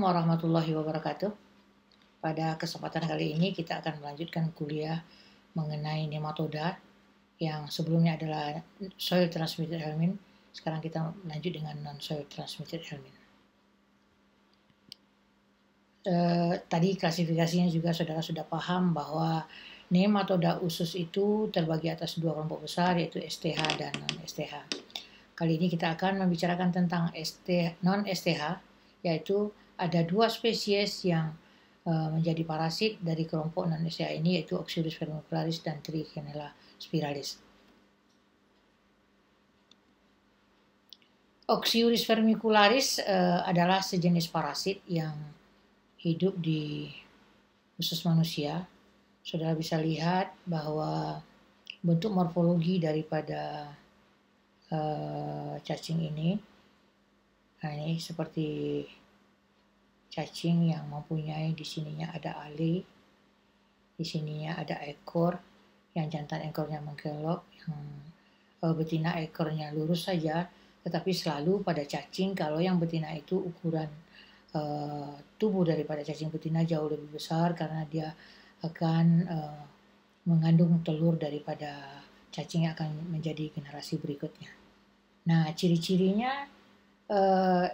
Assalamualaikum warahmatullahi wabarakatuh. Pada kesempatan kali ini kita akan melanjutkan kuliah mengenai nematoda yang sebelumnya adalah soil transmitted helminth. Sekarang kita lanjut dengan non soil transmitted helminth. Tadi klasifikasinya juga saudara sudah paham bahwa nematoda usus itu terbagi atas dua kelompok besar, yaitu STH dan non-STH. Kali ini kita akan membicarakan tentang non-STH, yaitu ada dua spesies yang menjadi parasit dari kelompok non-STH ini, yaitu Oxyurus vermicularis dan Trichinella spiralis. Oxyurus vermicularis adalah sejenis parasit yang hidup di usus manusia. Saudara bisa lihat bahwa bentuk morfologi daripada cacing ini, ini seperti cacing yang mempunyai di sininya ada ali, di sininya ada ekor, yang jantan ekornya mengkelok, yang betina ekornya lurus saja. Tetapi selalu pada cacing, kalau yang betina itu ukuran tubuh daripada cacing betina jauh lebih besar, karena dia akan mengandung telur daripada cacing yang akan menjadi generasi berikutnya. Nah, ciri-cirinya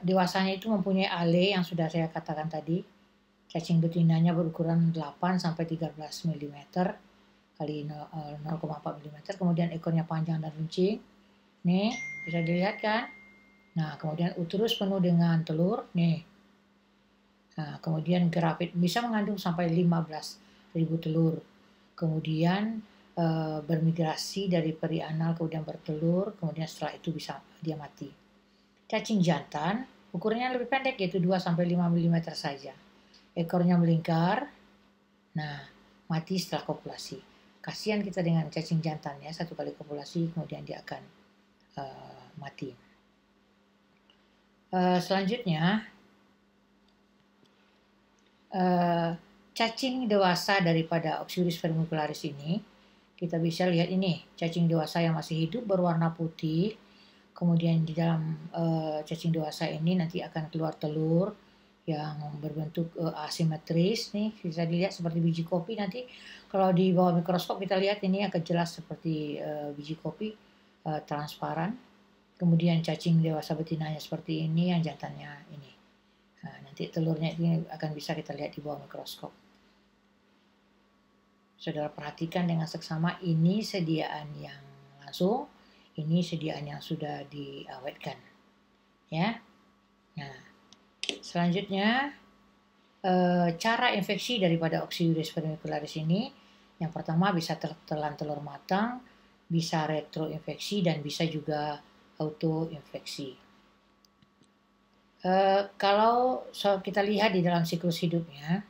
dewasanya itu mempunyai ale yang sudah saya katakan tadi. Cacing betinanya berukuran 8-13 mm kali 0,4 mm. Kemudian ekornya panjang dan runcing. Nih, bisa dilihat kan? Nah, kemudian uterus penuh dengan telur. Nih. Nah, kemudian grafit bisa mengandung sampai 15.000 telur. Kemudian bermigrasi dari perianal, kemudian bertelur, kemudian setelah itu bisa dia mati. Cacing jantan ukurannya lebih pendek, yaitu 2-5 mm saja. Ekornya melingkar. Nah, mati setelah kopulasi. Kasihan kita dengan cacing jantan ya, satu kali kopulasi kemudian dia akan mati. Selanjutnya, cacing dewasa daripada Oxyurus vermicularis ini, kita bisa lihat ini, cacing dewasa yang masih hidup berwarna putih. Kemudian di dalam cacing dewasa ini nanti akan keluar telur yang berbentuk asimetris. Nih, bisa dilihat seperti biji kopi. Nanti kalau di bawah mikroskop kita lihat ini akan jelas seperti biji kopi, transparan. Kemudian cacing dewasa betinanya seperti ini, yang jantannya ini. Nah, nanti telurnya ini akan bisa kita lihat di bawah mikroskop. Saudara perhatikan dengan seksama, ini sediaan yang langsung, ini sediaan yang sudah diawetkan. Ya. Nah, selanjutnya cara infeksi daripada Oxyurus vermicularis ini, yang pertama bisa telan telur matang, bisa retroinfeksi, dan bisa juga autoinfeksi. Kalau kita lihat di dalam siklus hidupnya,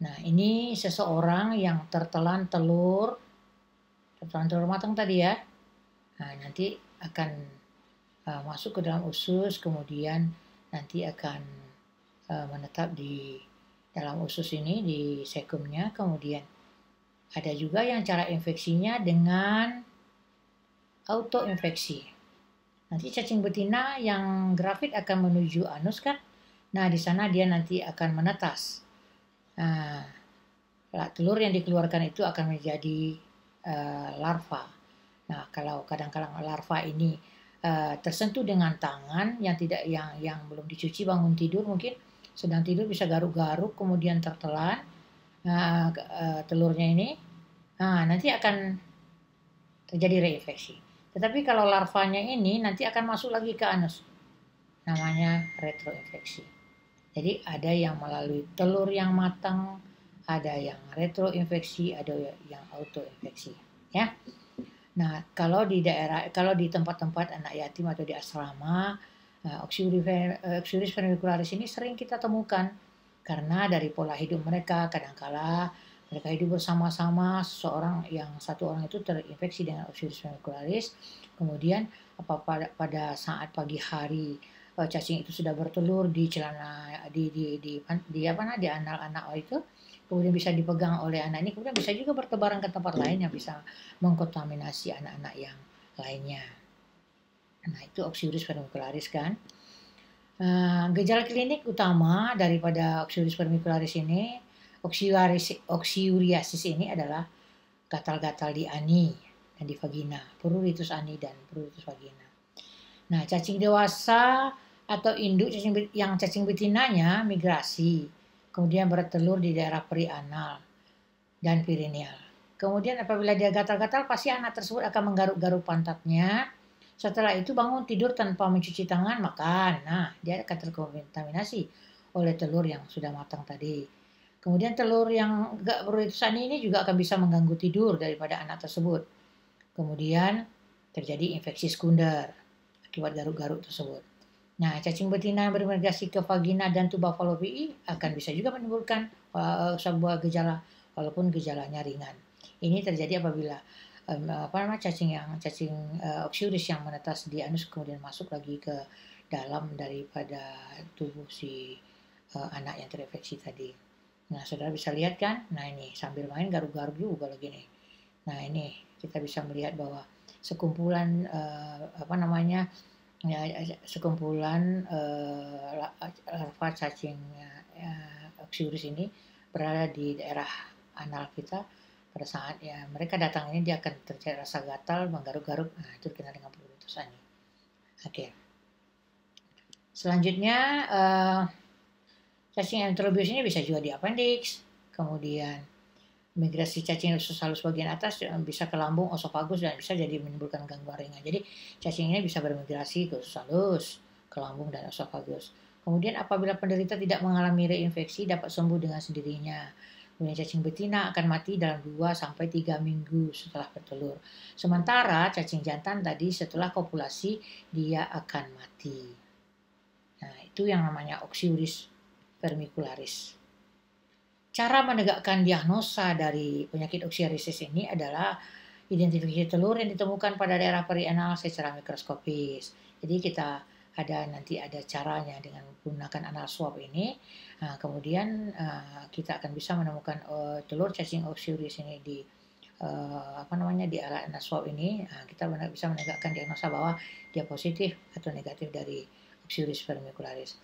nah ini seseorang yang tertelan telur matang tadi ya. Nah, nanti akan masuk ke dalam usus, kemudian nanti akan menetap di dalam usus ini, di sekumnya. Kemudian ada juga yang cara infeksinya dengan autoinfeksi. Nanti cacing betina yang grafit akan menuju anus kan. Nah, di sana dia nanti akan menetas. Nah, telur yang dikeluarkan itu akan menjadi larva. Nah, kalau kadang-kadang larva ini tersentuh dengan tangan yang belum dicuci, bangun tidur mungkin sedang tidur bisa garuk-garuk, kemudian tertelan telurnya ini. Nah, nanti akan terjadi reinfeksi. Tetapi kalau larvanya ini nanti akan masuk lagi ke anus, namanya retroinfeksi. Jadi ada yang melalui telur yang matang, ada yang retroinfeksi, ada yang autoinfeksi. Ya. Nah, kalau di tempat-tempat anak yatim atau di asrama, Oxyurus vermicularis ini sering kita temukan karena dari pola hidup mereka, kadang-kala mereka hidup bersama-sama, satu orang itu terinfeksi dengan Oxyurus vermicularis. Kemudian pada saat pagi hari cacing itu sudah bertelur di celana di anak-anak itu, kemudian bisa dipegang oleh anak ini, kemudian bisa juga bertebaran ke tempat lain yang bisa mengkontaminasi anak-anak yang lainnya. Nah, itu Oxyurus vermicularis kan. Gejala klinik utama daripada oxiuris vermicularis ini, oksiuriasis ini adalah gatal-gatal di ani dan di vagina, pruritus ani dan pruritus vagina. Nah, cacing dewasa atau induk yang cacing betinanya migrasi, kemudian bertelur di daerah perianal dan perineal. Kemudian apabila dia gatal-gatal, pasti anak tersebut akan menggaruk-garuk pantatnya. Setelah itu bangun tidur tanpa mencuci tangan, makan. Nah, dia akan terkontaminasi oleh telur yang sudah matang tadi. Kemudian telur yang gak beruritus ini juga akan bisa mengganggu tidur daripada anak tersebut. Kemudian terjadi infeksi sekunder akibat garuk-garuk tersebut. Nah, cacing betina yang bermigrasi ke vagina dan tuba fallopiae akan bisa juga menimbulkan sebuah gejala walaupun gejalanya ringan. Ini terjadi apabila cacing oxiuris yang menetas di anus kemudian masuk lagi ke dalam daripada tubuh si anak yang terinfeksi tadi. Nah, saudara bisa lihat kan? Nah, ini sambil main garuk-garuk juga lagi nih. Nah, ini kita bisa melihat bahwa sekumpulan sekumpulan larva cacing oxiuris ini berada di daerah anal kita. Pada saat ya mereka datang ini dia akan terjadi rasa gatal, menggaruk-garuk. Nah, itu dikenal dengan pruritus ani. Oke. Selanjutnya cacing enterobius ini bisa juga di appendix. Kemudian migrasi cacing usus halus bagian atas bisa ke lambung, osofagus dan bisa jadi menimbulkan gangguan ringan. Jadi cacing ini bisa bermigrasi ke usus halus, ke lambung dan osofagus. Kemudian apabila penderita tidak mengalami reinfeksi dapat sembuh dengan sendirinya. Kemudian cacing betina akan mati dalam 2-3 minggu setelah bertelur. Sementara cacing jantan tadi setelah kopulasi dia akan mati. Nah, itu yang namanya oxiuris vermicularis. Cara menegakkan diagnosa dari penyakit oxiuriasis ini adalah identifikasi telur yang ditemukan pada daerah perianal secara mikroskopis. Jadi kita nanti ada caranya dengan menggunakan anal swab ini. Nah, kemudian kita akan bisa menemukan telur cacing oxiuris ini di di alat anal swab ini. Nah, kita bisa menegakkan diagnosa bahwa dia positif atau negatif dari oxiuris vermicularis.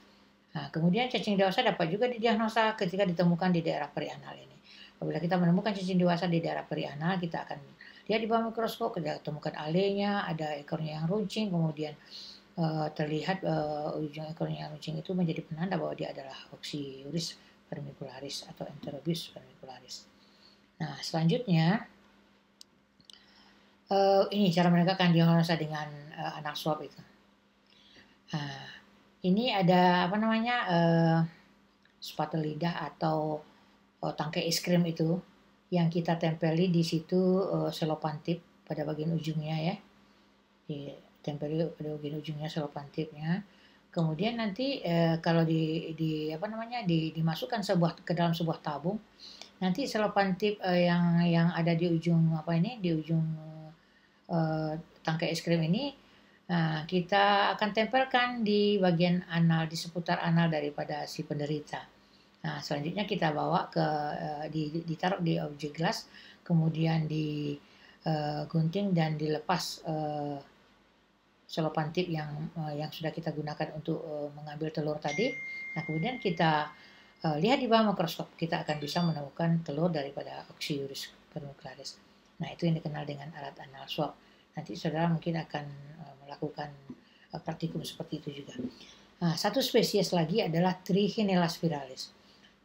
Nah, kemudian cacing dewasa dapat juga didiagnosa ketika ditemukan di daerah perianal ini. Apabila kita menemukan cacing dewasa di daerah perianal, kita akan lihat di bawah mikroskop, kita temukan alenya, ada ekornya yang runcing, kemudian terlihat ujung ekornya yang runcing itu menjadi penanda bahwa dia adalah oxiuris vermicularis atau enterobius vermicularis. Nah, selanjutnya ini cara menegakkan diagnosa dengan anal swab itu. Nah, ini ada sepatu lidah atau tangkai es krim itu yang kita tempeli di situ selopan tip pada bagian ujungnya ya. Ditempeli pada bagian ujungnya selopan tipnya. Kemudian nanti kalau dimasukkan ke dalam sebuah tabung, nanti selopan tip yang ada di ujung tangkai es krim ini kita akan tempelkan di bagian anal, di seputar anal daripada si penderita. Nah, selanjutnya kita bawa ditaruh di objek gelas, kemudian digunting dan dilepas selopan tip yang sudah kita gunakan untuk mengambil telur tadi. Nah, kemudian kita lihat di bawah mikroskop, kita akan bisa menemukan telur daripada oxiuris vermicularis. Nah, itu yang dikenal dengan alat anal swab. Nanti saudara mungkin akan melakukan praktikum seperti itu juga. Nah, satu spesies lagi adalah Trichinella spiralis.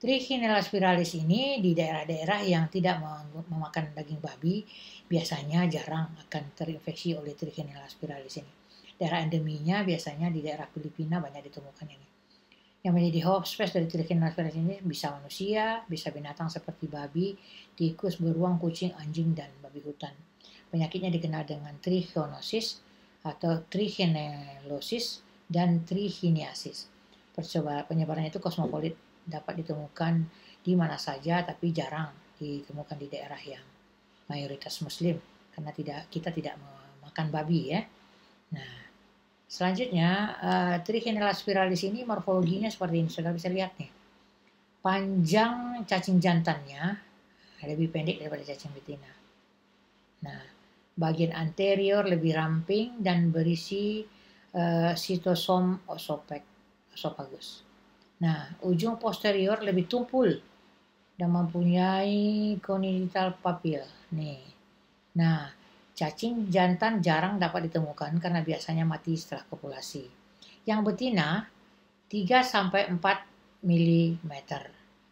Trichinella spiralis ini di daerah-daerah yang tidak memakan daging babi biasanya jarang akan terinfeksi oleh Trichinella spiralis ini. Daerah endeminya biasanya di daerah Filipina banyak ditemukan ini. Yang menjadi host space dari Trichinella spiralis ini bisa manusia, bisa binatang seperti babi, tikus, beruang, kucing, anjing, dan babi hutan. Penyakitnya dikenal dengan trichinosis atau trichinellosis dan trichiniasis. Penyebarannya itu kosmopolit, dapat ditemukan di mana saja tapi jarang ditemukan di daerah yang mayoritas muslim karena kita tidak memakan babi ya. Nah, selanjutnya Trichinella spiralis ini morfologinya seperti ini, saudara bisa lihat nih. Panjang cacing jantannya lebih pendek daripada cacing betina. Nah, bagian anterior lebih ramping dan berisi sitosom osopek. esophagus. Nah, ujung posterior lebih tumpul dan mempunyai congenital papil. Nih. Nah, cacing jantan jarang dapat ditemukan karena biasanya mati setelah kopulasi. Yang betina 3-4 mm,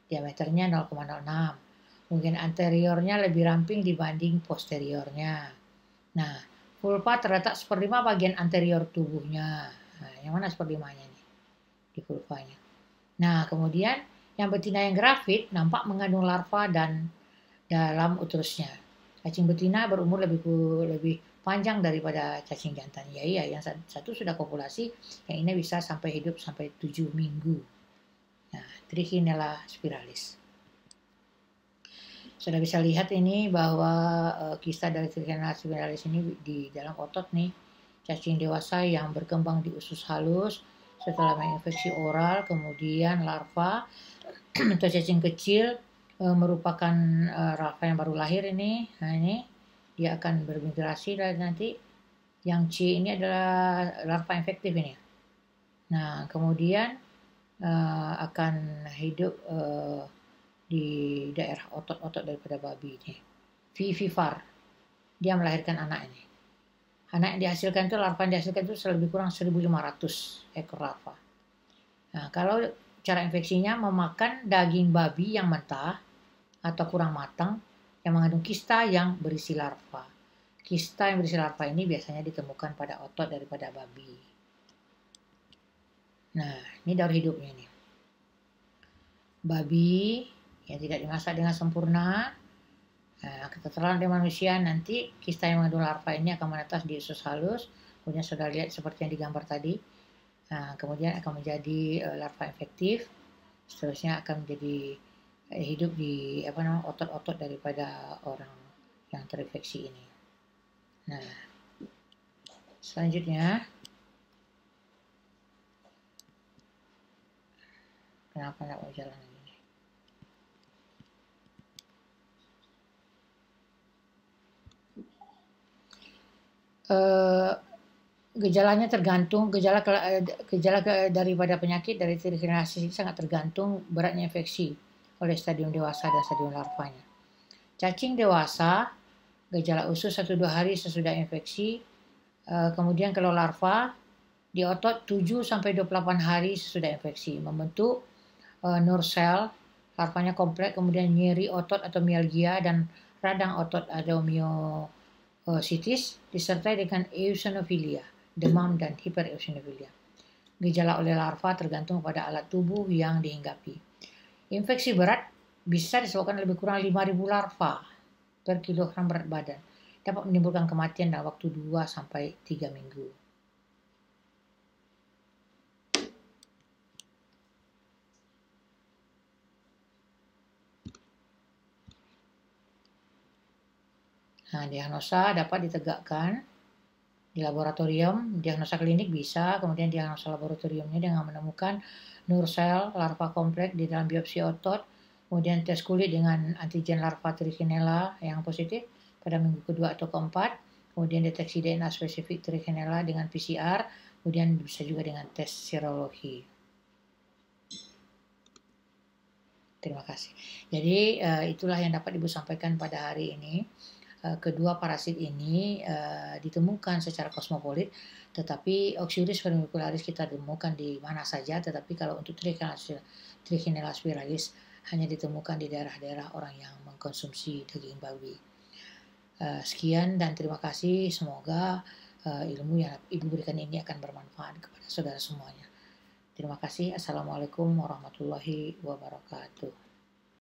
diameternya 0,06. Mungkin anteriornya lebih ramping dibanding posteriornya. Nah, vulva terletak seperlima bagian anterior tubuhnya. Nah, yang mana seperlimanya nih? Di vulvanya. Nah, kemudian yang betina yang grafit nampak mengandung larva dan dalam uterusnya. Cacing betina berumur lebih panjang daripada cacing jantan. Iya, yang satu sudah kopulasi, yang ini bisa sampai hidup sampai 7 minggu. Nah, Trichinella spiralis. Sudah bisa lihat ini bahwa kista dari Trichinella spiralis ini di dalam otot nih, cacing dewasa yang berkembang di usus halus setelah menginfeksi oral, kemudian larva atau cacing kecil merupakan larva yang baru lahir ini. Nah, ini dia akan bermigrasi dan nanti yang C ini adalah larva infektif ini. Nah, kemudian akan hidup di daerah otot-otot daripada babi ini. Vivipar, dia melahirkan anak ini. Anak yang dihasilkan itu, larva yang dihasilkan itu lebih kurang 1.500 ekor larva. Nah, kalau cara infeksinya memakan daging babi yang mentah atau kurang matang yang mengandung kista yang berisi larva. Kista yang berisi larva ini biasanya ditemukan pada otot daripada babi. Nah, ini daur hidupnya nih. Babi yang tidak dimasak dengan sempurna, ketetelan dari manusia, nanti kista yang mengandung larva ini akan menetas di usus halus. Kemudian sudah lihat seperti yang digambar tadi. Nah, kemudian akan menjadi larva infektif. Seterusnya akan menjadi hidup di otot-otot daripada orang yang terinfeksi ini. Nah, selanjutnya, kenapa tidak mau jalan ini? Gejalanya tergantung, gejala daripada penyakit dari Trichinella ini sangat tergantung beratnya infeksi oleh stadium dewasa dan stadium larvanya. Cacing dewasa, gejala usus 1-2 hari sesudah infeksi. Kemudian kalau larva di otot 7-28 hari sesudah infeksi, membentuk nursel, larvanya kompleks, kemudian nyeri otot atau mialgia dan radang otot atau myositis disertai dengan eosinofilia, demam dan hipereosinofilia. Gejala oleh larva tergantung pada alat tubuh yang dihinggapi. Infeksi berat bisa disebabkan lebih kurang 5.000 larva per kilogram berat badan. Dapat menimbulkan kematian dalam waktu 2-3 minggu. Nah, diagnosa dapat ditegakkan di laboratorium, diagnosa klinik bisa, kemudian diagnosa laboratoriumnya dengan menemukan nursel larva kompleks di dalam biopsi otot, kemudian tes kulit dengan antigen larva Trichinella yang positif pada minggu kedua atau keempat, kemudian deteksi DNA spesifik Trichinella dengan PCR, kemudian bisa juga dengan tes serologi. Terima kasih. Jadi itulah yang dapat Ibu sampaikan pada hari ini. Kedua parasit ini ditemukan secara kosmopolit, tetapi Oxyuris vermicularis kita temukan di mana saja, tetapi kalau untuk Trichinella spiralis hanya ditemukan di daerah-daerah orang yang mengkonsumsi daging babi. Sekian dan terima kasih, semoga ilmu yang Ibu berikan ini akan bermanfaat kepada saudara semuanya. Terima kasih. Assalamualaikum warahmatullahi wabarakatuh.